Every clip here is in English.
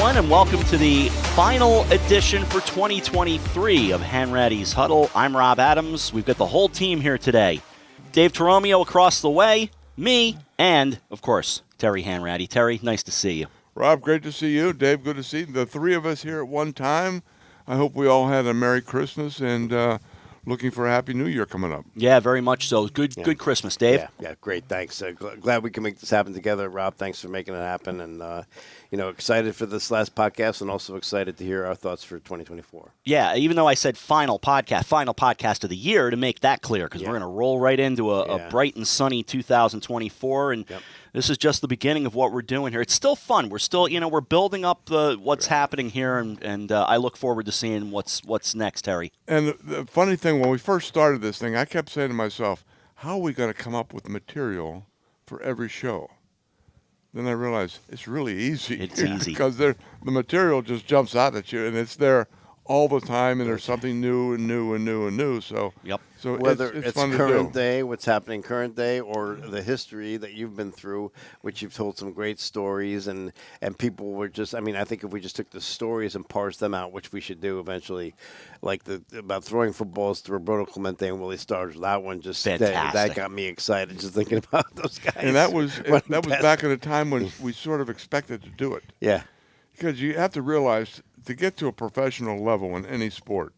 everyone, and welcome to the final edition for 2023 of Hanratty'S Huddle. I'm Rob Adams. We've got the whole team here today. Dave Torromeo across the way, me, and, of course, Terry Hanratty. Terry, nice to see you. Rob, great to see you. Dave, good to see you. The three of us here at one time. I hope we all had a Merry Christmas and looking for a Happy New Year coming up. Yeah, very much so. Good Christmas, Dave. Yeah, great. Thanks. Glad we can make this happen together. Rob, thanks for making it happen. And, excited for this last podcast and also excited to hear our thoughts for 2024. Yeah, even though I said final podcast of the year, to make that clear, because we're going to roll right into a bright and sunny 2024. And this is just the beginning of what we're doing here. It's still fun. We're still, we're building up what's happening here, and I look forward to seeing what's next, Terry. And the funny thing, when we first started this thing, I kept saying to myself, how are we going to come up with material for every show? Then I realized it's really easy. It's easy. Because the material just jumps out at you, and it's there all the time, and there's something new and new and new and new. So, so whether it's it's fun current to do. day, what's happening current day, or the history that you've been through, which you've told some great stories, and people were just, I think if we just took the stories and parsed them out, which we should do eventually, like about throwing footballs to Roberto Clemente and Willie Stargell, that one just that got me excited just thinking about those guys. And that was back at a time when we sort of expected to do it. Yeah. Because you have to realize, to get to a professional level in any sport,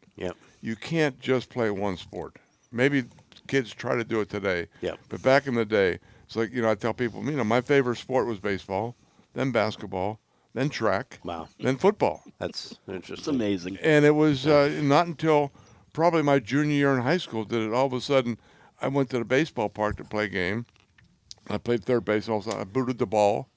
you can't just play one sport. Maybe kids try to do it today, but back in the day, it's like, I tell people, my favorite sport was baseball, then basketball, then track, then football. That's interesting. It's amazing. And it was not until probably my junior year in high school that it all of a sudden, I went to the baseball park to play a game. I played third base. All of a sudden, I booted the ball,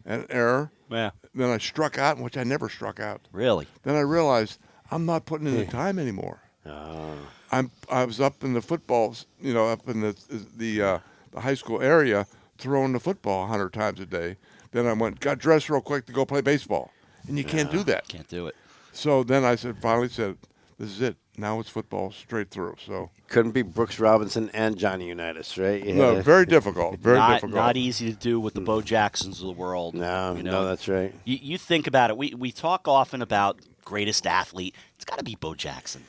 an error. Yeah. Then I struck out, which I never struck out. Really? Then I realized I'm not putting in the time anymore. I was up in the footballs, up in the high school area, throwing the football 100 times a day. Then I got dressed real quick to go play baseball, and you can't do that. Can't do it. So then I finally said, this is it. Now it's football straight through. So couldn't be Brooks Robinson and Johnny Unitas, right? No, very difficult. Very difficult. Not easy to do with the Bo Jacksons of the world. No, that's right. You think about it. We talk often about greatest athlete. It's got to be Bo Jackson.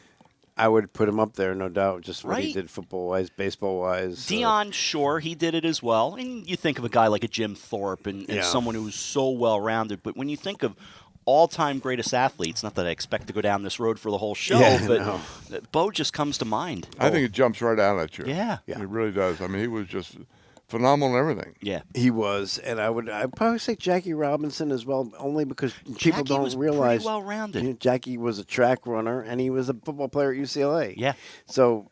I would put him up there, no doubt, just what Right? he did football-wise, baseball-wise. Deion, sure, he did it as well. And you think of a guy like a Jim Thorpe and someone who's so well-rounded. But when you think of all-time greatest athletes, not that I expect to go down this road for the whole show, but Bo just comes to mind. I think it jumps right out at you. Yeah. It really does. He was just phenomenal in everything. Yeah. He was, and I'd probably say Jackie Robinson as well, only because people don't was realize pretty well-rounded. Jackie was a track runner, and he was a football player at UCLA. Yeah. So.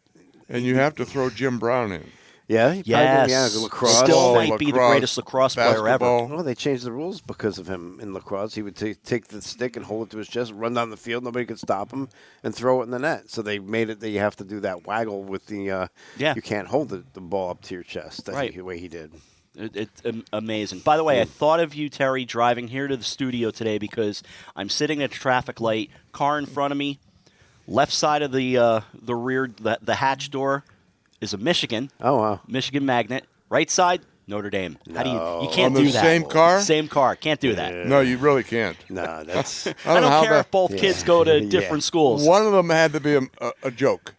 And you have to throw Jim Brown in. Yeah, yes. Lacrosse. Still might be the greatest lacrosse player ever. Well, they changed the rules because of him in lacrosse. He would take the stick and hold it to his chest, run down the field. Nobody could stop him, and throw it in the net. So they made it that you have to do that waggle with the. You can't hold the ball up to your chest. That's the way he did. It's amazing. By the way, I thought of you, Terry, driving here to the studio today because I'm sitting at a traffic light, car in front of me, left side of the rear, the hatch door is a Michigan. Oh, wow. Michigan Magnet. Right side, Notre Dame. No. How do you can't On the do that. same car? Same car. Can't do that. No, you really can't. No, that's. I don't care if both kids go to different schools. One of them had to be a joke.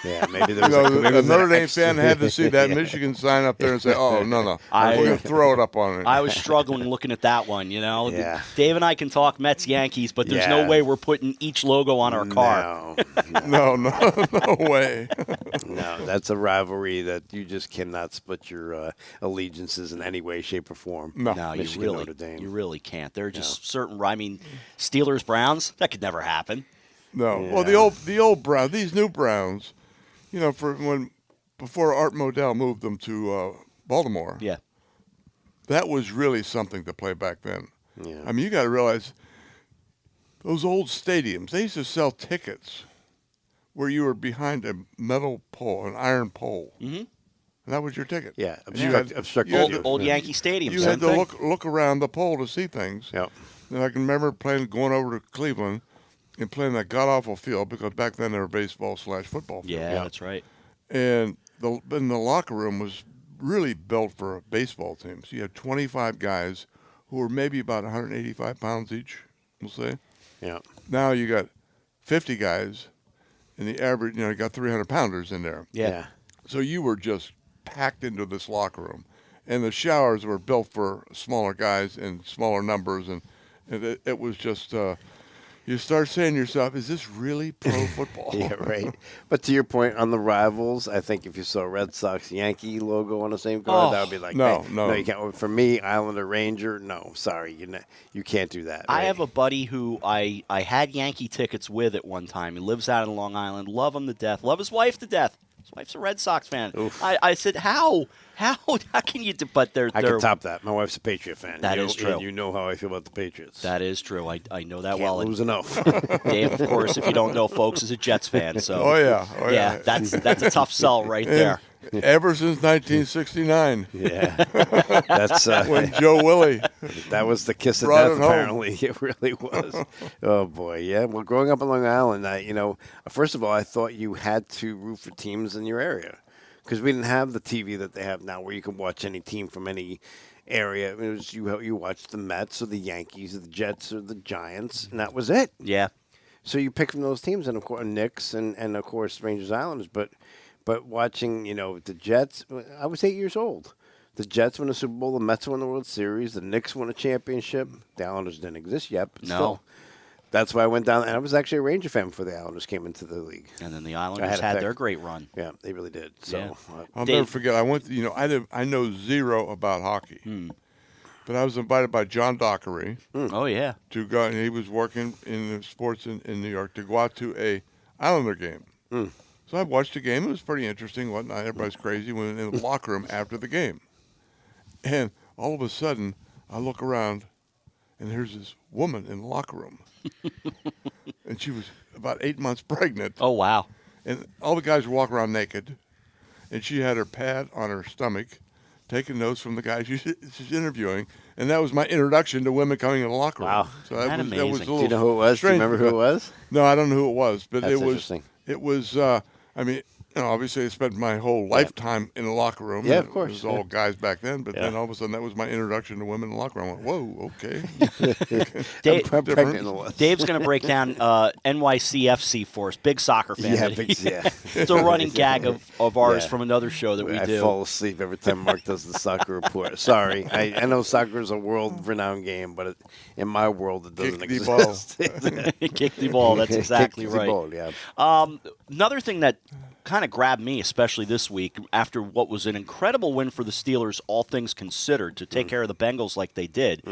Yeah, maybe there was a Notre Dame fan had to see that Michigan sign up there and say, "Oh, no, we're going to throw it up on it." I was struggling looking at that one. Yeah. Dave and I can talk Mets, Yankees, but there's no way we're putting each logo on our car. No way. No, that's a rivalry that you just cannot split your allegiances in any way, shape, or form. No, Michigan, Notre Dame. you really can't. There are just certain. Steelers, Browns, that could never happen. No. Yeah. Well, the old Browns, these new Browns, before Art Modell moved them to Baltimore. Yeah. That was really something to play back then. Yeah. You got to realize those old stadiums, they used to sell tickets where you were behind a metal pole, an iron pole. Mm-hmm. And that was your ticket. Yeah, obstructed. Old Yankee Stadium. You had to look around the pole to see things. Yep. And I can remember going over to Cleveland and playing that god-awful field because back then they were baseball/football field. Yeah, that's right. And the locker room was really built for a baseball team. So you had 25 guys who were maybe about 185 pounds each. we'll say. Yeah. Now you got 50 guys, and the average, you got 300-pounders in there. Yeah. So you were just packed into this locker room. And the showers were built for smaller guys and smaller numbers. And it was just, you start saying to yourself, is this really pro football? Yeah, right. But to your point on the rivals, I think if you saw Red Sox Yankee logo on the same card, that would be like, no, you can't. For me, Islander Ranger, no, sorry, you can't do that. I right? have a buddy who I had Yankee tickets with at one time. He lives out in Long Island. Love him to death. Love his wife to death. His wife's a Red Sox fan. I said, how can you? But I can top that. My wife's a Patriot fan. That is true. And you know how I feel about the Patriots. That is true. I know that Can't well. lose enough. Dave, of course, if you don't know, folks, is a Jets fan. So Oh yeah. That's a tough sell right there. Ever since 1969. Yeah, that's when Joe Willie. That was the kiss of brought death. it home. Apparently, it really was. Oh boy, yeah. Well, growing up in Long Island, first of all, I thought you had to root for teams in your area because we didn't have the TV that they have now, where you can watch any team from any area. It was you watched the Mets or the Yankees or the Jets or the Giants, and that was it. Yeah. So you pick from those teams, and of course Knicks and of course Rangers Islanders, But watching, the Jets, I was 8 years old. The Jets won the Super Bowl, the Mets won the World Series, the Knicks won a championship. The Islanders didn't exist yet, but still. That's why I went down, and I was actually a Ranger fan before the Islanders came into the league. And then the Islanders had their great run. Yeah, they really did. So I'll never forget. I went. I know zero about hockey, but I was invited by John Dockery. Oh yeah. To go, and he was working in the sports in New York, to go out to a Islander game. So I watched the game. It was pretty interesting, whatnot. Everybody's crazy. We went in the locker room after the game. And all of a sudden, I look around, and there's this woman in the locker room. And she was about 8 months pregnant. Oh, wow. And all the guys were walking around naked. And she had her pad on her stomach, taking notes from the guys she's interviewing. And that was my introduction to women coming in the locker room. Wow. So that was amazing. a little do you know who it was? Do you remember who it was? No, I don't know who it was. But That's it was interesting. It was, obviously I spent my whole lifetime in the locker room. Yeah, of course. It was all guys back then. But then all of a sudden, that was my introduction to women in the locker room. I went, whoa, okay. Dave's going to break down NYCFC for us. Big soccer fan. Yeah, It's a running gag of ours from another show that we do. I fall asleep every time Mark does the soccer report. Sorry. I know soccer is a world-renowned game, but in my world, it doesn't exist. Kick the ball. That's exactly Kick right. the ball, yeah. Another thing that kind of grabbed me, especially this week, after what was an incredible win for the Steelers, all things considered, to take care of the Bengals like they did.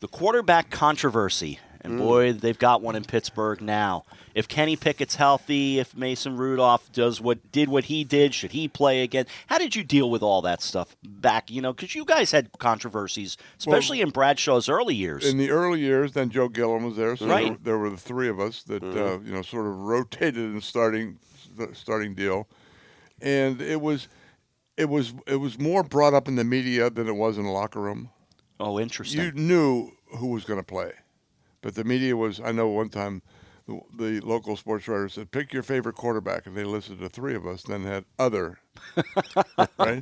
The quarterback controversy, and boy, they've got one in Pittsburgh now. If Kenny Pickett's healthy, if Mason Rudolph did what he did, should he play again? How did you deal with all that stuff back? Because you guys had controversies, especially in Bradshaw's early years. In the early years, then Joe Gilliam was there, so right. there were the three of us that sort of rotated in the starting deal, and it was more brought up in the media than it was in the locker room. Oh, interesting. You knew who was going to play, but the media was. I know one time the local sports writer said, "Pick your favorite quarterback," and they listed the three of us. Then had other, right?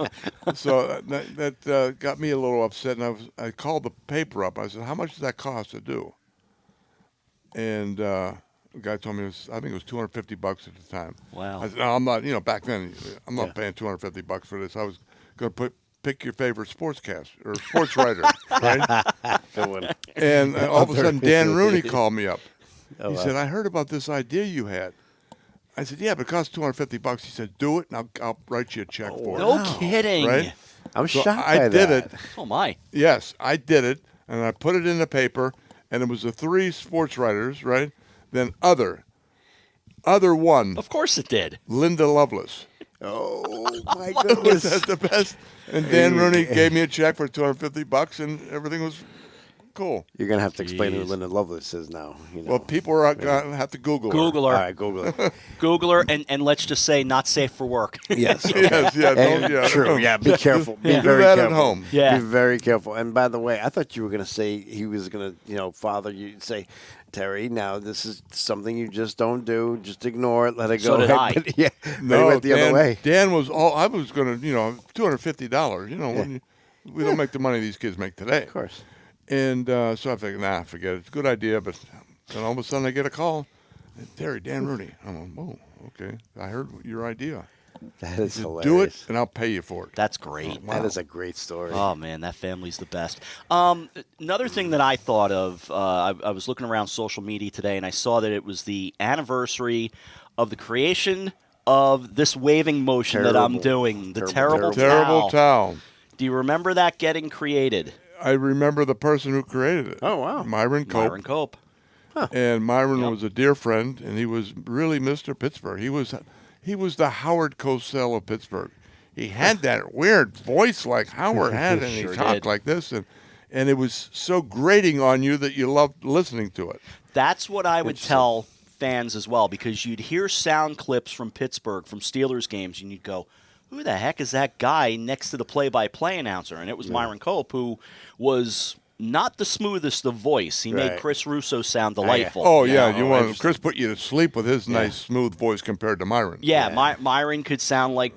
So that got me a little upset, and I called the paper up. I said, "How much does that cost to do?" And the guy told me I think it was $250 at the time. Wow. I said, "No, I'm not. Back then, I'm not paying $250 for this. I was going to pick your favorite sportscast or sports writer, right?" Good one. And all of a sudden, Dan Rooney called me up. He said, "I heard about this idea you had." I said, "Yeah, but it costs $250. He said, "Do it, and I'll write you a check for it." No kidding. Right? I'm So shocked I by did that. it. Oh, my. Yes, I did it, and I put it in the paper, and it was the three sports writers, right? Then other one, Of course it did. Linda Lovelace. Oh, my Was goodness. that the best? And Dan Rooney gave me a check for $250, and everything was cool. You're going to have to explain who Jeez. Linda Lovelace is now. Well, people are going to have to Google her. Google her. All right, Google it. Google her, and let's just say not safe for work. Yes. Yes, yeah, True. Yeah, be careful. Be Do very that careful. at home. Yeah. Be very careful. And by the way, I thought you were going to say he was going to, father you, say, Terry, now this is something you just don't do. Just ignore it. Let it go. So did I. But, yeah. No, he went the other way. Dan was all. I was going to, $250. When we don't make the money these kids make today. Of course. And so I think, forget it. It's a good idea. But then all of a sudden I get a call. Terry, Dan Rooney. I'm like, oh, okay. I heard your idea. That is hilarious. Do it, and I'll pay you for it. That's great. Wow. That is a great story. Oh, man, that family's the best. Another thing that I thought of, I was looking around social media today, and I saw that it was the anniversary of the creation of this waving motion that I'm doing, the terrible towel. Do you remember that getting created? I remember the person who created it. Oh, wow. Myron Cope. Huh. And Myron was a dear friend, and he was really Mr. Pittsburgh. He was the Howard Cosell of Pittsburgh. He had that weird voice like Howard had, and he talked like this, and it was so grating on you that you loved listening to it. That's what I would tell fans as well, because you'd hear sound clips from Pittsburgh, from Steelers games, and you'd go, who the heck is that guy next to the play-by-play announcer? And it was Myron Cope, who was not the smoothest of voice. He made Chris Russo sound delightful. Chris put you to sleep with his nice, smooth voice compared to Myron. Yeah. Myron could sound like,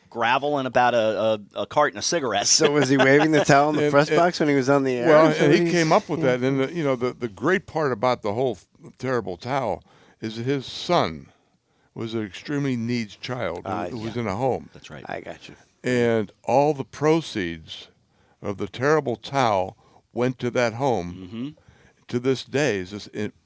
gravel and about a carton of cigarettes. So was he waving the towel in the press box when he was on the air? Well, and he came up with that. And, the great part about the whole terrible towel is that his son was an extremely needs child who was in a home. That's right. I got you. And all the proceeds of the terrible towel went to that home to this day,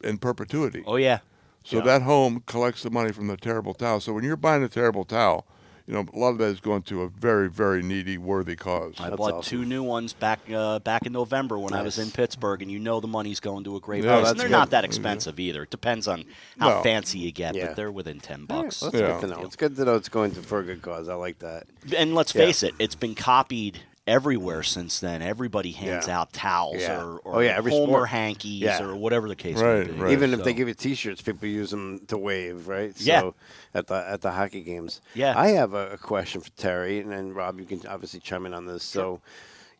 in perpetuity. Oh, yeah. So that home collects the money from the terrible towel. So when you're buying a terrible towel, a lot of that is going to a very, very needy, worthy cause. I bought 2 new ones back in November when I was in Pittsburgh, and the money's going to a great place. And they're not that expensive either. It depends on how fancy you get, but they're within $10. That's good to know. It's good to know it's going for a good cause. I like that. And let's face it, it's been copied everywhere since then. Everybody hands out towels or every Homer sport. hankies or whatever the case may be. Right. Even if they give you T-shirts, people use them to wave, right? So at the hockey games. Yeah. I have a question for Terry, and Rob, you can obviously chime in on this. So,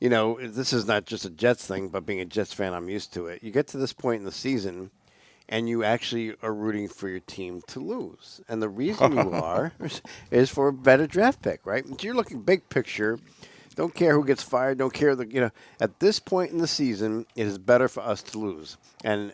this is not just a Jets thing, but being a Jets fan, I'm used to it. You get to this point in the season, and you actually are rooting for your team to lose. And the reason you are is for a better draft pick, right? You're looking big picture. Don't care who gets fired. Don't care at this point in the season, it is better for us to lose. And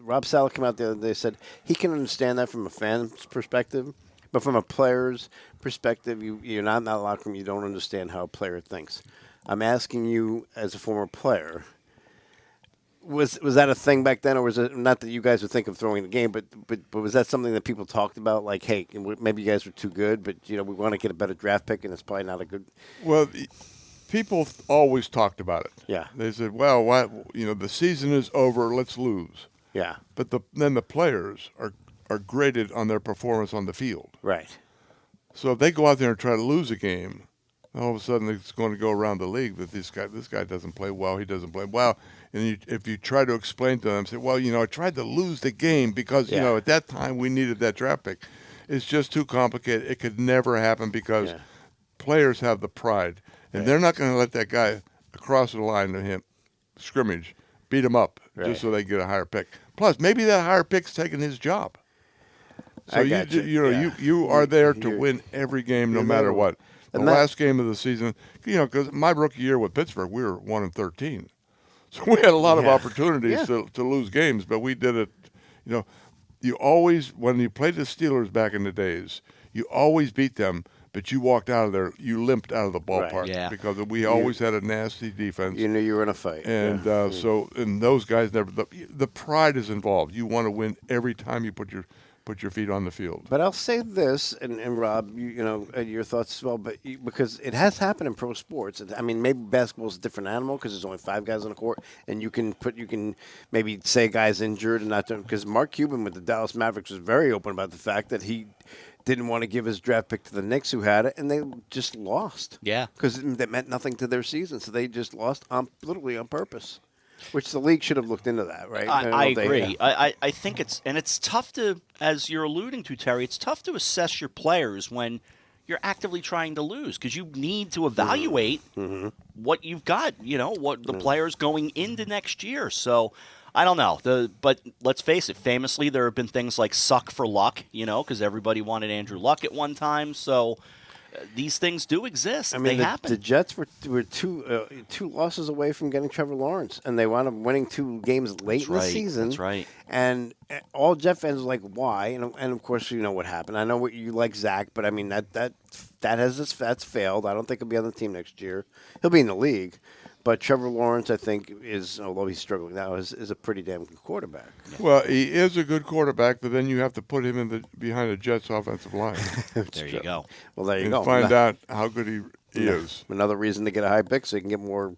Rob Saleh came out the other day and said he can understand that from a fan's perspective, but from a player's perspective, you're not in that locker room. You don't understand how a player thinks. I'm asking you, as a former player, was that a thing back then, or was it not that you guys would think of throwing the game, but was that something that people talked about? Like, hey, maybe you guys were too good, but we want to get a better draft pick, and it's probably not a good. Well, people always talked about it. Yeah, they said, "Well, the season is over. Let's lose." Yeah, but then the players are graded on their performance on the field. Right. So if they go out there and try to lose a game, all of a sudden it's going to go around the league that this guy doesn't play well. He doesn't play well. And if you try to explain to them, say, well, I tried to lose the game because, at that time we needed that draft pick. It's just too complicated. It could never happen because players have the pride. And they're not going to let that guy across the line to him, scrimmage, beat him up just so they get a higher pick. Plus, maybe that higher pick's taking his job. So you are there to win every game no matter what. The last game of the season, because my rookie year with Pittsburgh, we were 1-13. So we had a lot of opportunities to lose games, but we did it. You always, when you played the Steelers back in the days, you always beat them, but you walked out of there, you limped out of the ballpark because we always had a nasty defense. You knew you were in a fight. And and those guys never, the pride is involved. You want to win every time you put your feet on the field. But I'll say this, and Rob, your thoughts as well, but because it has happened in pro sports. I mean, maybe basketball's a different animal because there's only 5 guys on the court, and you can maybe say a guy's injured and not because Mark Cuban with the Dallas Mavericks was very open about the fact that he didn't want to give his draft pick to the Knicks who had it, and they just lost. Yeah. Because that meant nothing to their season, so they just lost literally on purpose. Which the league should have looked into that, right? I agree. I think it's tough to, as you're alluding to, Terry, it's tough to assess your players when you're actively trying to lose because you need to evaluate what you've got, what the players going into next year. So I don't know. But let's face it, famously, there have been things like suck for luck, because everybody wanted Andrew Luck at one time. So these things do exist. I mean, they happen. The Jets were two losses away from getting Trevor Lawrence, and they wound up winning 2 games late in the season. That's right. And all Jet fans were like, why? And of course, you know what happened. I know what you like Zach, but I mean that's failed. I don't think he'll be on the team next year. He'll be in the league. But Trevor Lawrence, I think, although he's struggling now, is a pretty damn good quarterback. Well, he is a good quarterback, but then you have to put him behind the Jets' offensive line. There you go. Well, there you and go. Find out how good he is. Another reason to get a high pick so you can get more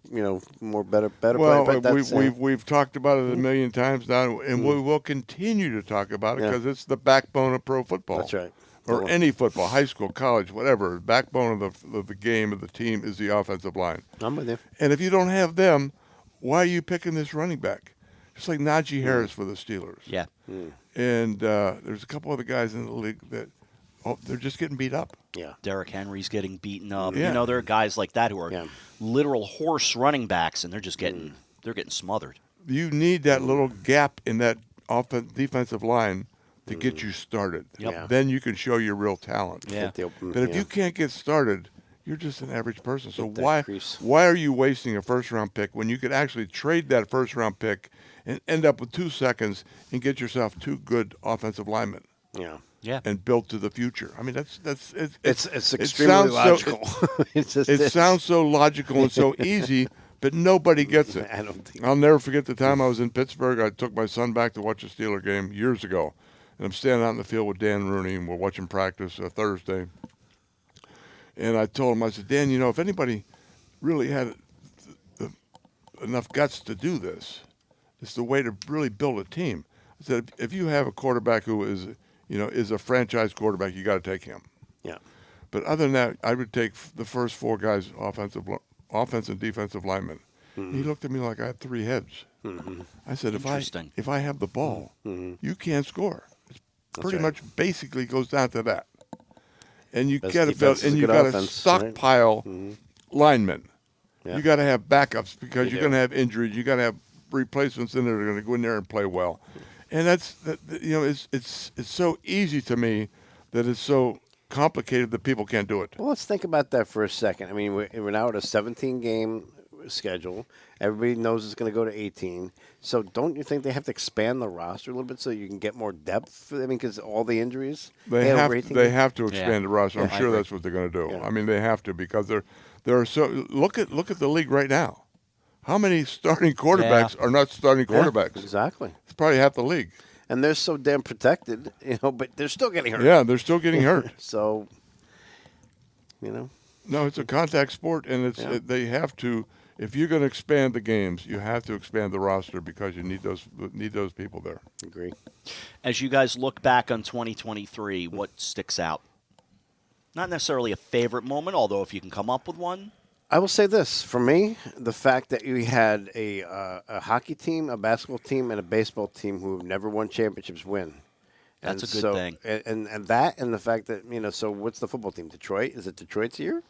better well, play. But we've talked about it a million times now, and we will continue to talk about it because it's the backbone of pro football. That's right. Or any football, high school, college, whatever. The backbone of the game, of the team, is the offensive line. I'm with you. And if you don't have them, why are you picking this running back? Just like Najee Harris for the Steelers. Yeah. And there's a couple other guys in the league that they're just getting beat up. Yeah. Derrick Henry's getting beaten up. Yeah. You know, there are guys like that who are literal horse running backs, and they're just getting smothered. You need that little gap in that defensive line to get you started. Yep. Then you can show your real talent. Yeah. But if you can't get started, you're just an average person. So crease. why are you wasting a first-round pick when you could actually trade that first-round pick and end up with 2 seconds and get yourself 2 good offensive linemen? Yeah. And build to the future. I mean, it's extremely logical. It sounds so logical and so easy, but nobody gets it. I don't think. I'll never forget the time I was in Pittsburgh. I took my son back to watch a Steeler game years ago. And I'm standing out in the field with Dan Rooney, and we're watching practice Thursday. And I told him, I said, Dan, if anybody really had enough guts to do this, it's the way to really build a team. I said, if you have a quarterback who is a franchise quarterback, you got to take him. Yeah. But other than that, I would take the first 4 guys, offense and defensive linemen. Mm-hmm. He looked at me like I had 3 heads. Mm-hmm. I said, if I have the ball, you can't score. Pretty much basically goes down to that. And you got to build, and you got to stockpile linemen. Yeah. You got to have backups because you're going to have injuries. You got to have replacements in there that are going to go in there and play well. And it's so easy to me that it's so complicated that people can't do it. Well, let's think about that for a second. I mean, we're now at a 17-game schedule. Everybody knows it's going to go to 18. So don't you think they have to expand the roster a little bit so you can get more depth? I mean, because all the injuries. They have to expand the roster. I'm sure that's what they're going to do. Yeah. I mean, they have to because there are so. Look at the league right now. How many starting quarterbacks are not starting quarterbacks? Yeah, exactly. It's probably half the league. And they're so damn protected, but they're still getting hurt. Yeah, they're still getting hurt. So, No, it's a contact sport, and they have to. If you're going to expand the games, you have to expand the roster because you need those people there. Agree. As you guys look back on 2023, what sticks out? Not necessarily a favorite moment, although if you can come up with one. I will say this. For me, the fact that we had a hockey team, a basketball team, and a baseball team who have never won championships win. That's a good thing. And the fact that, so what's the football team? Detroit? Is it Detroit's year?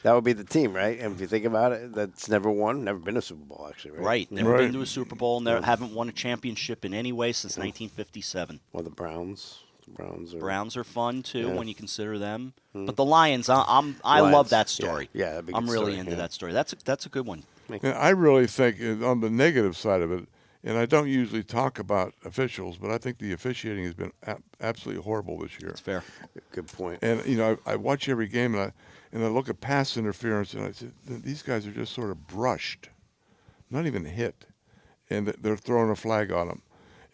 That would be the team, right? And if you think about it, that's never been a Super Bowl, actually, right? Right. Never been to a Super Bowl, and haven't won a championship in any way since 1957. Or the Browns. Browns are fun too when you consider them. But the Lions, I love that story. Yeah, that'd be a good I'm really story, into that story. That's a good one. And I really think on the negative side of it, and I don't usually talk about officials, but I think the officiating has been absolutely horrible this year. That's fair. Good point. And I watch every game and I look at pass interference and I say these guys are just sort of brushed, not even hit, and they're throwing a flag on them.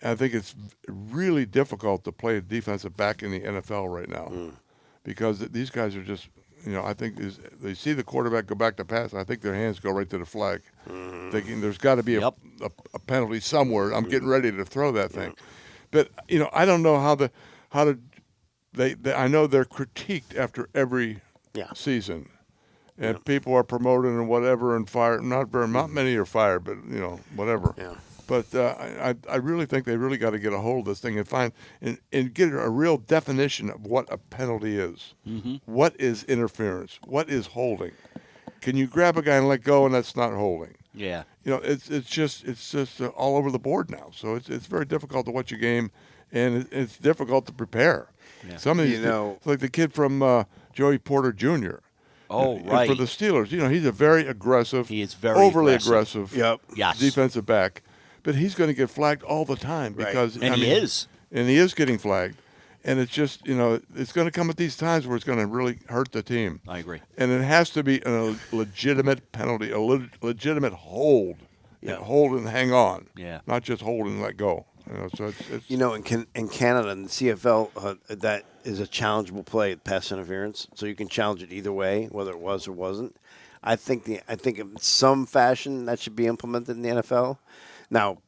And I think it's really difficult to play a defensive back in the NFL right now because these guys are just, I think they see the quarterback go back to pass. I think their hands go right to the flag, thinking there's got to be a penalty somewhere. I'm getting ready to throw that thing, but I don't know how I know they're critiqued after every season, and people are promoted and whatever and fired. Not many are fired, but whatever. Yeah. But I really think they really got to get a hold of this thing and find and get a real definition of what a penalty is. Mm-hmm. What is interference? What is holding? Can you grab a guy and let go and that's not holding? Yeah. It's just all over the board now. So it's very difficult to watch a game, and it's difficult to prepare. Yeah. Some of these, like the kid from Joey Porter Jr. Oh, right. For the Steelers, he's a very aggressive, he is very overly aggressive yes. defensive back, but he's going to get flagged all the time because he is getting flagged. And it's just, it's going to come at these times where it's going to really hurt the team. I agree. And it has to be a legitimate penalty, a legitimate hold. Yeah. Hold and hang on. Yeah. Not just hold and let go. So it's in Canada and the CFL, that is a challengeable play, pass interference. So you can challenge it either way, whether it was or wasn't. I think in some fashion that should be implemented in the NFL. Now,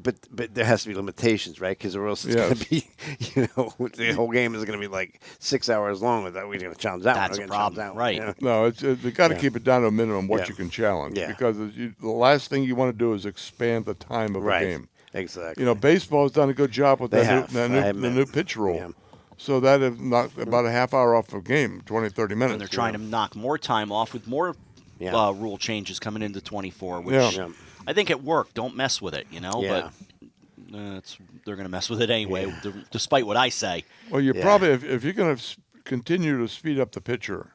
but there has to be limitations, right? Because or else it's going to be, the whole game is going to be like 6 hours long. With that, we're going to challenge that. That's one. a problem, right? No, they got to keep it down to a minimum what you can challenge. Yeah. Because the last thing you want to do is expand the time of a game. Exactly. Baseball's done a good job with the new pitch rule. Yeah. So that is knocked about a half hour off a game, 20, 30 minutes. And they're trying to knock more time off with more rule changes coming into 24, which I think it worked. Don't mess with it, but they're going to mess with it anyway, despite what I say. Well, you're probably, if you're going to continue to speed up the pitcher,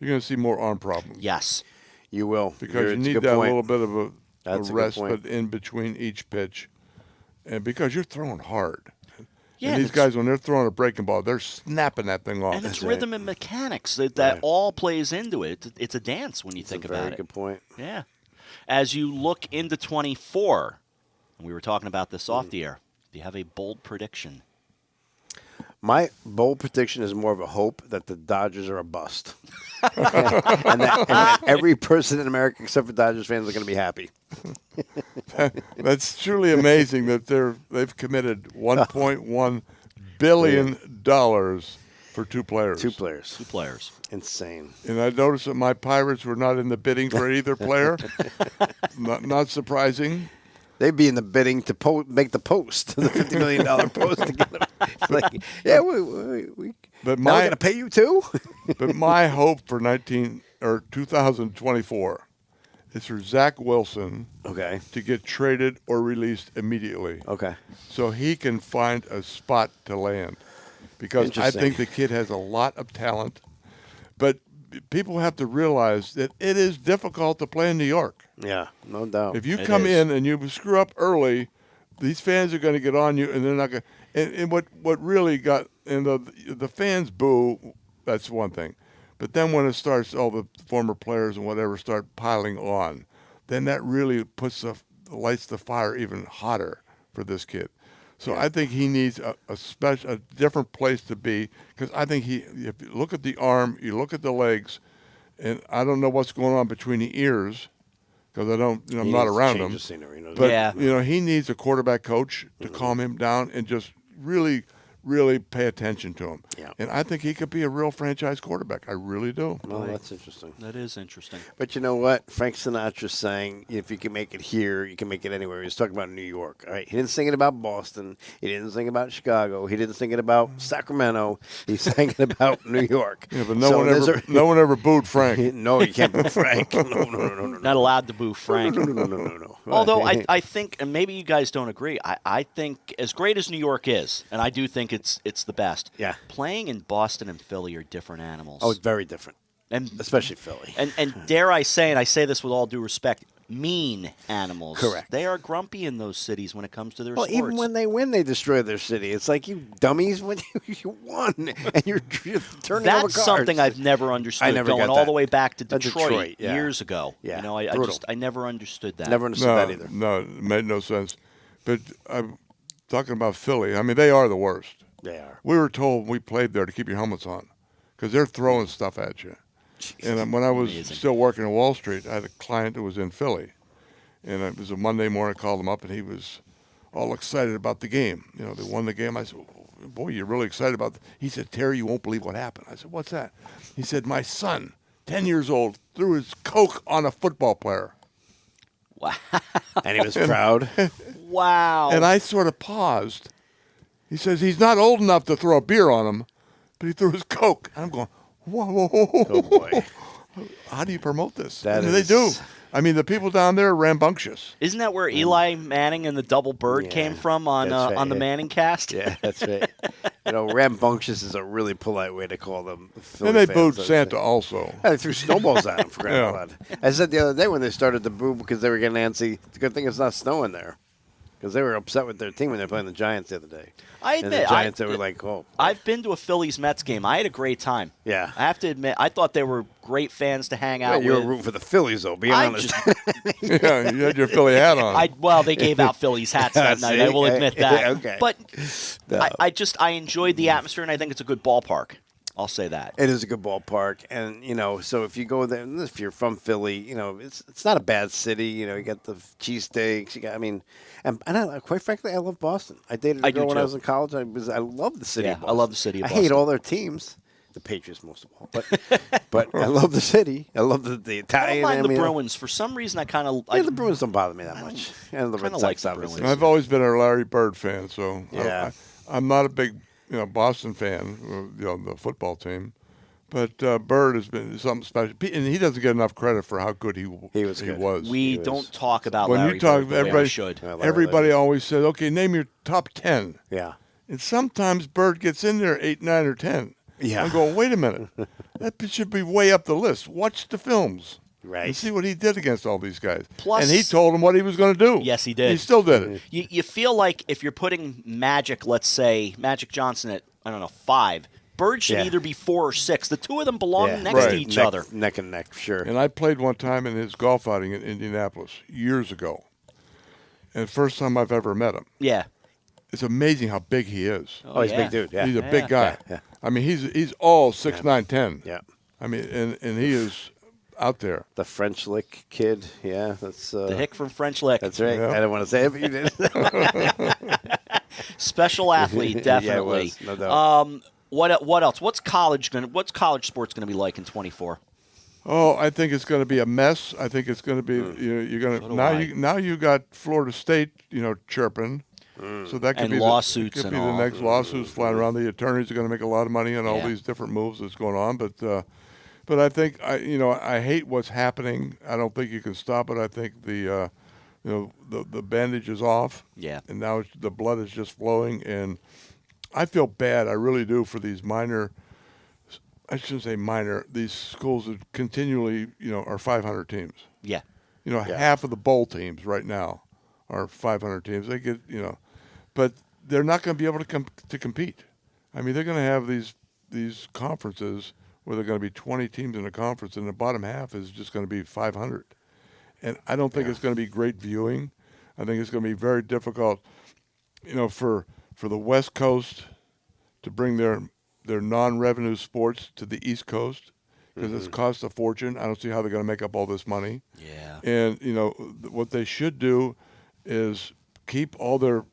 you're going to see more arm problems. Yes. You will. Because you need that little bit of a respite in between each pitch. And because you're throwing hard. Yeah, and these guys, when they're throwing a breaking ball, they're snapping that thing off. And it's rhythm and mechanics that all plays into it. It's a dance when you think about it. Very good point. Yeah. As you look into 24, and we were talking about this off the air, do you have a bold prediction? My bold prediction is more of a hope that the Dodgers are a bust. and that every person in America except for Dodgers fans are going to be happy. That's truly amazing that they've committed $1.1 billion for two players. Two players. Insane. And I noticed that my Pirates were not in the bidding for either player. Not surprising. They'd be in the bidding to make the post, the $50 million post to get them. But now we're going to pay you too? But my hope for 2024 is for Zach Wilson to get traded or released immediately. Okay. So he can find a spot to land. Because I think the kid has a lot of talent. But people have to realize that it is difficult to play in New York. Yeah, no doubt. If you come in and you screw up early, these fans are going to get on you, and they're not going. And what really got and the fans boo. That's one thing, but then when it starts, all the former players and whatever start piling on, then that really lights the fire even hotter for this kid. So I think he needs a different place to be because I think if you look at the arm, you look at the legs, and I don't know what's going on between the ears because I'm not around him. But he needs a quarterback coach to calm him down and just really, really pay attention to him. Yeah. And I think he could be a real franchise quarterback. I really do. Well, that's interesting. That is interesting. But you know what? Frank Sinatra's saying if you can make it here, you can make it anywhere. He was talking about New York. All right. He didn't sing it about Boston. He didn't sing it about Chicago. He didn't sing it about Sacramento. He sang it about New York. Yeah, but no one ever booed Frank. No, you can't boo Frank. No. Not allowed to boo Frank. No. Although I think, and maybe you guys don't agree, I think as great as New York is, and I do think it's the best. Yeah. Playing in Boston and Philly are different animals. Oh, it's very different. And especially Philly. And dare I say, and I say this with all due respect, mean animals. Correct. They are grumpy in those cities when it comes to their sports. Even when they win, they destroy their city. It's like, you dummies, when you won, and you're turning over cards. That's something I've never understood. I never going got all that. the way back to Detroit, yeah. years ago. Yeah. I never understood that. Never understood that either. No, it made no sense. But I'm talking about Philly. I mean, they are the worst. They are. We were told when we played there to keep your helmets on because they're throwing stuff at you. And when I was still working on Wall Street, I had a client that was in Philly. And it was a Monday morning. I called him up, and he was all excited about the game. They won the game. I said, boy, you're really excited about it. He said, Terry, you won't believe what happened. I said, what's that? He said, my son, 10 years old, threw his Coke on a football player. Wow. And he was proud. Wow. And I sort of paused. He says, he's not old enough to throw a beer on him, but he threw his Coke. And I'm going, whoa. Oh, boy. How do you promote this? They do. I mean, the people down there are rambunctious. Isn't that where Eli Manning and the double bird came from on the Manning cast? Yeah, that's right. Rambunctious is a really polite way to call them. And they booed Santa also. Yeah, they threw snowballs at him for crying out loud. I said the other day when they started to boo because they were getting antsy, it's a good thing it's not snowing there. Because they were upset with their team when they were playing the Giants the other day. I admit, and the Giants, they were like, oh. I've been to a Phillies-Mets game. I had a great time. Yeah. I have to admit, I thought they were great fans to hang out with. You were rooting for the Phillies, though, be honest. Yeah, you had your Philly hat on. Well, they gave out Phillies hats that night. I will admit that. Okay. But I enjoyed the atmosphere, and I think it's a good ballpark. I'll say that. It is a good ballpark. And, so if you go there, if you're from Philly, it's not a bad city. You got the cheesesteaks. And quite frankly, I love Boston. I dated a girl when I was in college. I love the city of Boston. I love the city of Boston. I hate all their teams. The Patriots most of all. But I love the city. I love the Italian. I don't mind the Bruins. For some reason, I kind of... the Bruins don't bother me that much. And the Red Sox, obviously. I've always been a Larry Bird fan, so I'm not a big Boston fan, the football team. But Bird has been something special, and he doesn't get enough credit for how good he was. We don't talk about when Larry you talk, Bird everybody should. Everybody always says, "Okay, name your top 10." Yeah, and sometimes Bird gets in there 8, 9, or 10. Yeah, I'm going, wait a minute, that should be way up the list. Watch the films, right, and see what he did against all these guys. Plus, and he told them what he was going to do. Yes, he did. He still did it. You feel like if you're putting Magic, let's say Magic Johnson at 5. Bird should either be 4 or 6. The two of them belong next to each other. Neck and neck, sure. And I played one time in his golf outing in Indianapolis years ago. And the first time I've ever met him. Yeah. It's amazing how big he is. Oh, he's a big dude. Yeah. He's a big guy. Yeah. I mean, he's all 6'9", 10. Yeah. I mean, and he is out there. The French Lick kid. Yeah, that's the hick from French Lick. That's right. Yeah. I didn't want to say it, but you did. Special athlete, definitely. Yeah, no doubt. What else? What's college sports going to be like in 24? Oh, I think it's going to be a mess. I think it's going to be you're going to now you got Florida State chirping. So that could and be lawsuits could and be all. The next lawsuits flying around. The attorneys are going to make a lot of money on all these different moves that's going on. But I think I hate what's happening. I don't think you can stop it. I think the bandage is off. Yeah. And now the blood is just flowing, and I feel bad. I really do for these minor. I shouldn't say minor. These schools that continually are 500 teams. Yeah. Half of the bowl teams right now are 500 teams. They get but they're not going to be able to compete. I mean, they're going to have these conferences where they're going to be 20 teams in a conference, and the bottom half is just going to be 500. And I don't think it's going to be great viewing. I think it's going to be very difficult, for the West Coast to bring their non-revenue sports to the East Coast because it's cost a fortune. I don't see how they're going to make up all this money. Yeah. And what they should do is keep all their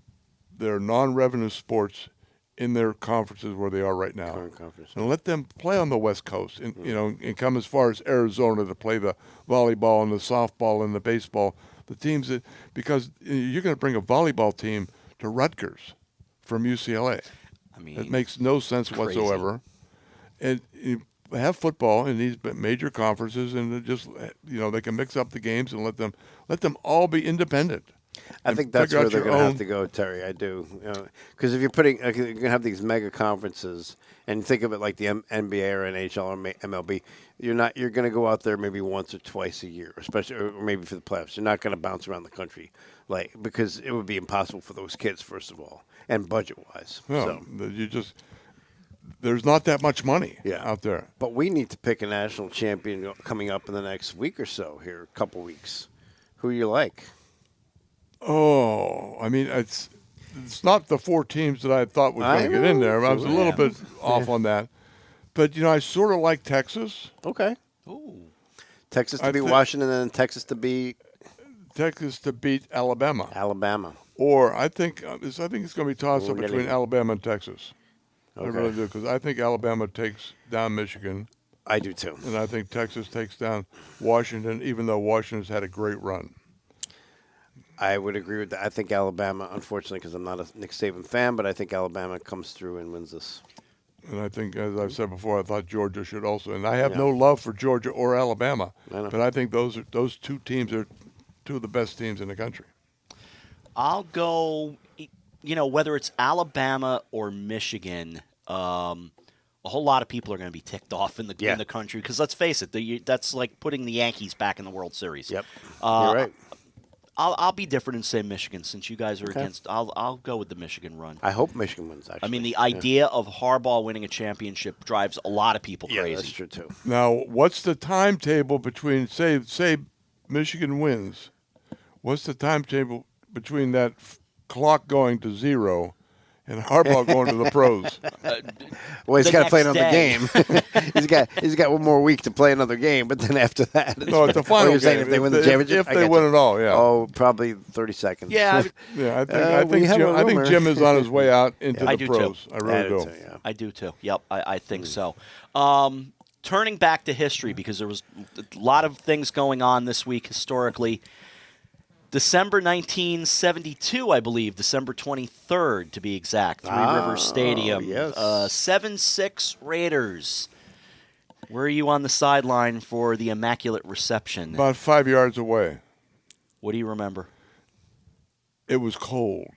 non-revenue sports in their conferences where they are right now, and let them play on the West Coast, and and come as far as Arizona to play the volleyball and the softball and the baseball, the teams because you're going to bring a volleyball team to Rutgers from UCLA. I mean, it makes no sense whatsoever. And you have football in these major conferences, and just they can mix up the games and let them all be independent. I think that's where they're going to have to go, Terry. I do, because if you're you're going to have these mega conferences, and think of it like the NBA or NHL or MLB, you're going to go out there maybe once or twice a year, especially or maybe for the playoffs. You're not going to bounce around the country, because it would be impossible for those kids, first of all, and budget-wise. No, there's not that much money out there. But we need to pick a national champion coming up in the next week or so. Here, a couple weeks. Who you like? Oh, I mean, it's not the 4 teams that I thought was going to get in there. I was a little bit off on that. But, I sort of like Texas. Okay. Ooh. Texas to beat Washington and then Texas to beat Alabama. Alabama. Or I think it's going to be tossed up between Alabama and Texas. Okay. I really do, because I think Alabama takes down Michigan. I do, too. And I think Texas takes down Washington, even though Washington's had a great run. I would agree with that. I think Alabama, unfortunately, because I'm not a Nick Saban fan, but I think Alabama comes through and wins this. And I think, as I've said before, I thought Georgia should also. And I have no love for Georgia or Alabama, but I think those two teams are two of the best teams in the country. I'll go, whether it's Alabama or Michigan, a whole lot of people are going to be ticked off in the country because let's face it, that's like putting the Yankees back in the World Series. Yep, you're right. I'll be different and say Michigan since you guys are against. I'll go with the Michigan run. I hope Michigan wins. Actually, I mean the idea of Harbaugh winning a championship drives a lot of people crazy. Yeah, that's true too. Now, what's the timetable between say Michigan wins? What's the timetable between that clock going to 0 and Harbaugh going to the pros? Well, he's got to play another game. he's got one more week to play another game, but then after that, no, it's the final game. Saying if they win the championship, if they win it all, yeah. Oh, probably 30 seconds. Yeah, I think Jim is on his way out into the pros. Too. I really do. I do too. Yep, I think so. Turning back to history because there was a lot of things going on this week historically. December 1972, I believe, December 23rd to be exact, Three Rivers Stadium. Yes. 7-6 Raiders. Where are you on the sideline for the Immaculate Reception? About 5 yards away. What do you remember? It was cold.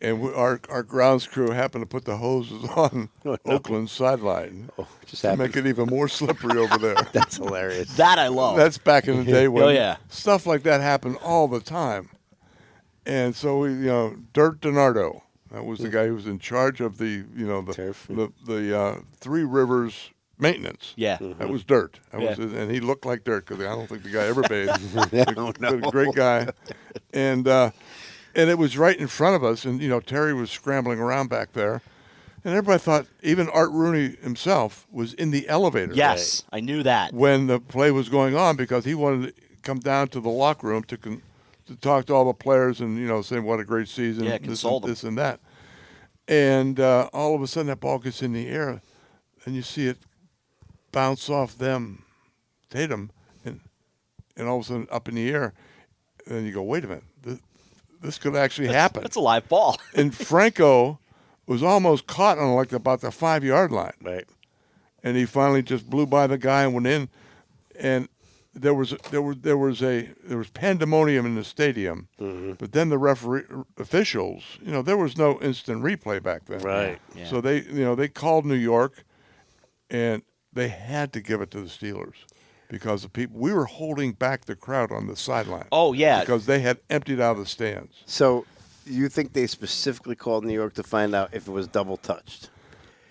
And our grounds crew happened to put the hoses on Oakland's sideline to make it even more slippery over there. That's hilarious. That I love. That's back in the day when stuff like that happened all the time. And so we, Dirt DiNardo, that was the guy who was in charge of the Three Rivers maintenance. Yeah, that was Dirt. And he looked like Dirt because I don't think the guy ever bathed. A great guy, and it was right in front of us, and Terry was scrambling around back there, and everybody thought even Art Rooney himself was in the elevator. Yes, I knew that when the play was going on because he wanted to come down to the locker room to talk to all the players and say what a great season, this and that, and all of a sudden that ball gets in the air, and you see it bounce off them, Tatum, and all of a sudden up in the air, and then you go, wait a minute. This could actually happen. That's a live ball. And Franco was almost caught on about the 5-yard line. Right. And he finally just blew by the guy and went in. And there was pandemonium in the stadium. Mm-hmm. But then the officials, there was no instant replay back then. Right. Yeah. So they called New York, and they had to give it to the Steelers. Because we were holding back the crowd on the sideline. Oh, yeah. Because they had emptied out the stands. So you think they specifically called New York to find out if it was double touched?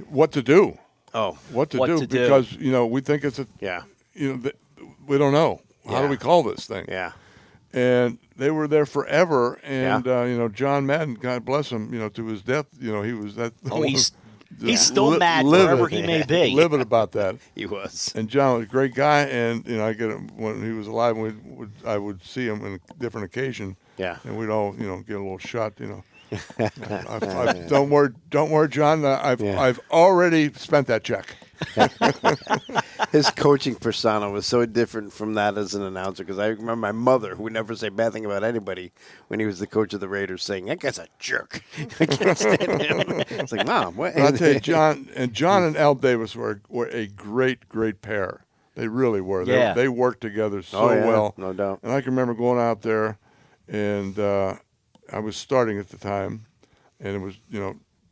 What to do. Oh. What to do. Because, we think it's we don't know. How do we call this thing? Yeah. And they were there forever. And, John Madden, God bless him, to his death, he was that. Oh, he's still mad wherever he may be. Livid about that. He was. And John was a great guy, and I get him when he was alive. I would see him on a different occasion. Yeah. And we'd all get a little shot. Don't worry, John. I've already spent that check. His coaching persona was so different from that as an announcer because I remember my mother, who would never say bad thing about anybody, when he was the coach of the Raiders, saying, that guy's a jerk. I can't stand him. It's like, Mom, what? I'll tell you, John and Al Davis were a great, great pair. They really were. Yeah. They worked together so well. No doubt. And I can remember going out there, and I was starting at the time, and it was,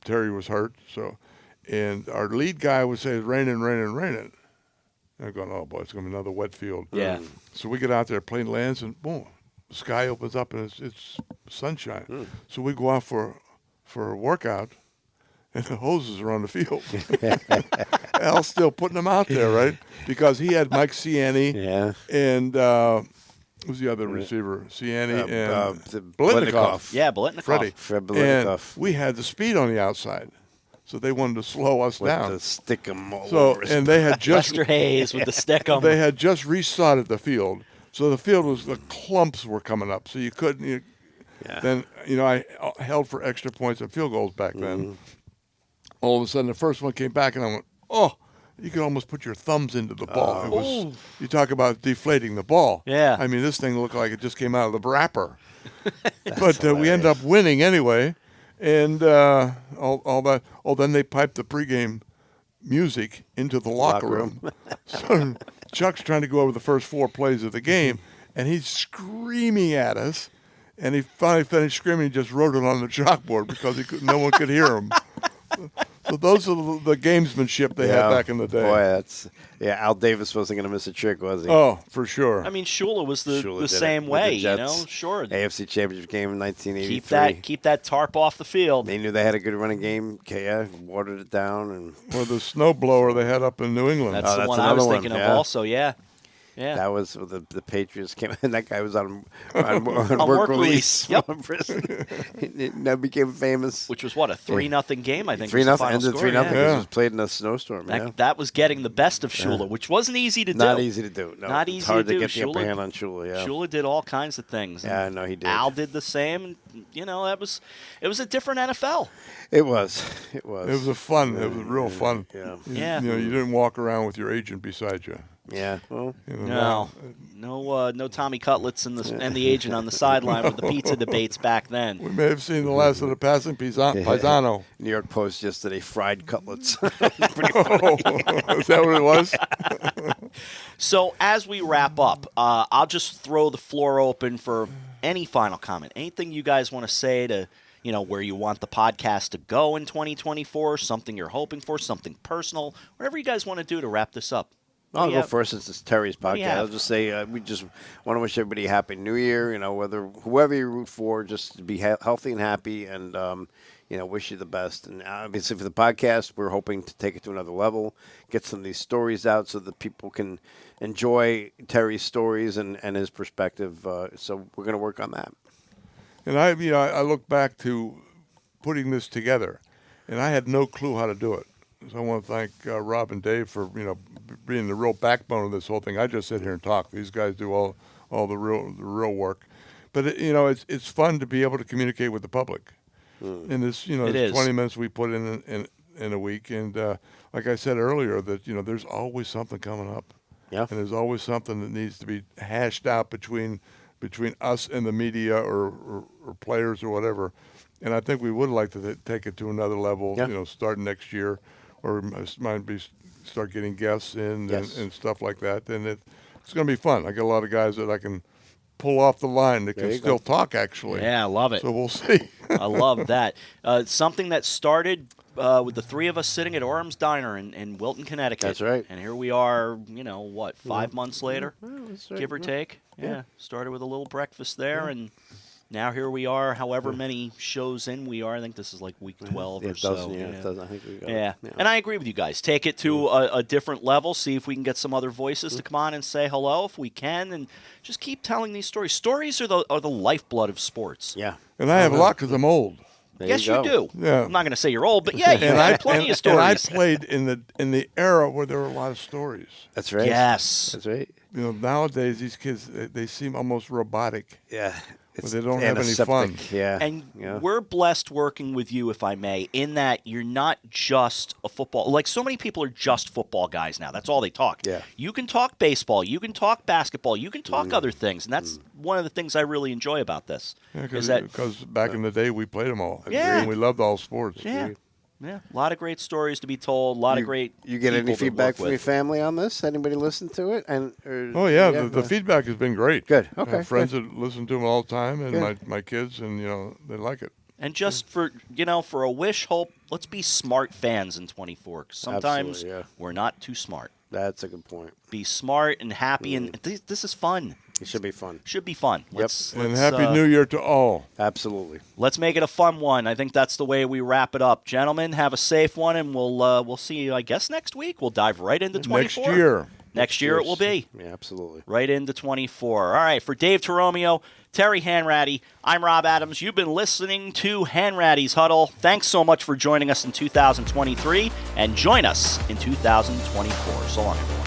Terry was hurt, so... And our lead guy would say, it's raining, raining, raining. And I'm going, oh, boy, it's going to be another wet field. Yeah. So we get out there, plane lands, and boom, the sky opens up, and it's sunshine. So we go out for a workout, and the hoses are on the field. Al's still putting them out there, right? Because he had Mike Ciani and who's the other receiver? Ciani and Blitnikoff. Yeah, Blitnikoff. Freddie. Fred Blitnikoff. And we had the speed on the outside. So they wanted to slow us down. To stick 'em all over his and they had just Lester Hayes with the stick 'em. They had just resodded the field, so the field was the clumps were coming up, so you couldn't. Then I held for extra points and field goals back then. All of a sudden, the first one came back, and I went, oh. You could almost put your thumbs into the ball. It was, you talk about deflating the ball. Yeah. I mean, this thing looked like it just came out of the wrapper. But we ended up winning anyway. And all that. Oh, then they piped the pregame music into the locker room. So Chuck's trying to go over the first 4 plays of the game, and he's screaming at us. And he finally finished screaming. He just wrote it on the chalkboard because no one could hear him. So those are the gamesmanship they had back in the day. Boy, Al Davis wasn't going to miss a trick, was he? Oh, for sure. I mean, Shula was the same way, you know. Sure. AFC Championship game in 1983. Keep that tarp off the field. They knew they had a good running game. Yeah, watered it down. Or the snowblower they had up in New England. That's the one I was thinking of also, yeah. Yeah. That was the Patriots came and that guy was on work release. Yep. From prison. That became famous. Which was what, a 3-0 game, I think. 3-0 ended 3-0 because it was played in a snowstorm. That was getting the best of Shula, which wasn't easy to do. Not easy to do. No. Not easy it's hard to do. Get the upper hand on Shula. Yeah. Shula did all kinds of things. Yeah, no, he did. Al did the same. You know, it was a different NFL. It was. It was real fun. Yeah. You didn't walk around with your agent beside you. Yeah. Well, no Tommy Cutlets and the agent on the sideline with the pizza debates back then. We may have seen the last of the passing Paisano. New York Post yesterday, fried cutlets. Is that what it was? So as we wrap up, I'll just throw the floor open for any final comment. Anything you guys want to say to, where you want the podcast to go in 2024, something you're hoping for, something personal, whatever you guys want to do to wrap this up. I'll go first since it's Terry's podcast. I'll just say we just want to wish everybody a Happy New Year. Whoever you root for, just to be healthy and happy, and wish you the best. And obviously for the podcast, we're hoping to take it to another level, get some of these stories out so that people can enjoy Terry's stories and his perspective. So we're going to work on that. And I look back to putting this together, and I had no clue how to do it. So I want to thank Rob and Dave for being the real backbone of this whole thing. I just sit here and talk. These guys do all the real work. But it's fun to be able to communicate with the public. And this 20 minutes we put in a week, and like I said earlier, that there's always something coming up. Yeah. And there's always something that needs to be hashed out between us and the media or players or whatever. And I think we would like to take it to another level. Starting next year. Or might be start getting guests in and stuff like that. Then it's going to be fun. I got a lot of guys that I can pull off the line that can still talk, actually. Yeah, I love it. So we'll see. I love that. Something that started with the three of us sitting at Orham's Diner in Wilton, Connecticut. That's right. And here we are, 5 months later, right. give or take. Yeah. Started with a little breakfast there, and now here we are, however many shows in we are. I think this is like week 12 or so. It does. I think we got it. And I agree with you guys. Take it to a different level. See if we can get some other voices to come on and say hello if we can, and just keep telling these stories. Stories are the lifeblood of sports. Yeah. And I have a lot because I'm old. Yes, you do. Yeah. I'm not going to say you're old, but yeah, you have plenty of stories. And I played in the era where there were a lot of stories. That's right. Yes. That's right. Nowadays these kids they seem almost robotic. Yeah. But they don't have any fun. Yeah. And we're blessed working with you, if I may, in that you're not just a football. Like so many people are just football guys now. That's all they talk. Yeah. You can talk baseball. You can talk basketball. You can talk other things. And that's one of the things I really enjoy about this. Yeah, because back in the day we played them all. Yeah. And we loved all sports. Yeah. Yeah, a lot of great stories to be told. A lot of great. You get any feedback from your family on this? Anybody listen to it? The feedback has been great. Good. Okay. I have friends that listen to them all the time, and my kids, and they like it. And just for a wish, hope, let's be smart fans in 24. 'Cause sometimes we're not too smart. That's a good point. Be smart and happy, and this is fun. It should be fun. Should be fun. And Happy New Year to all. Absolutely. Let's make it a fun one. I think that's the way we wrap it up. Gentlemen, have a safe one, and we'll see you, I guess, next week. We'll dive right into 24. Next year it will be. Yeah, absolutely. Right into 24. All right, for Dave Torromeo, Terry Hanratty, I'm Rob Adams. You've been listening to Hanratty'S Huddle. Thanks so much for joining us in 2023, and join us in 2024. So long, everyone.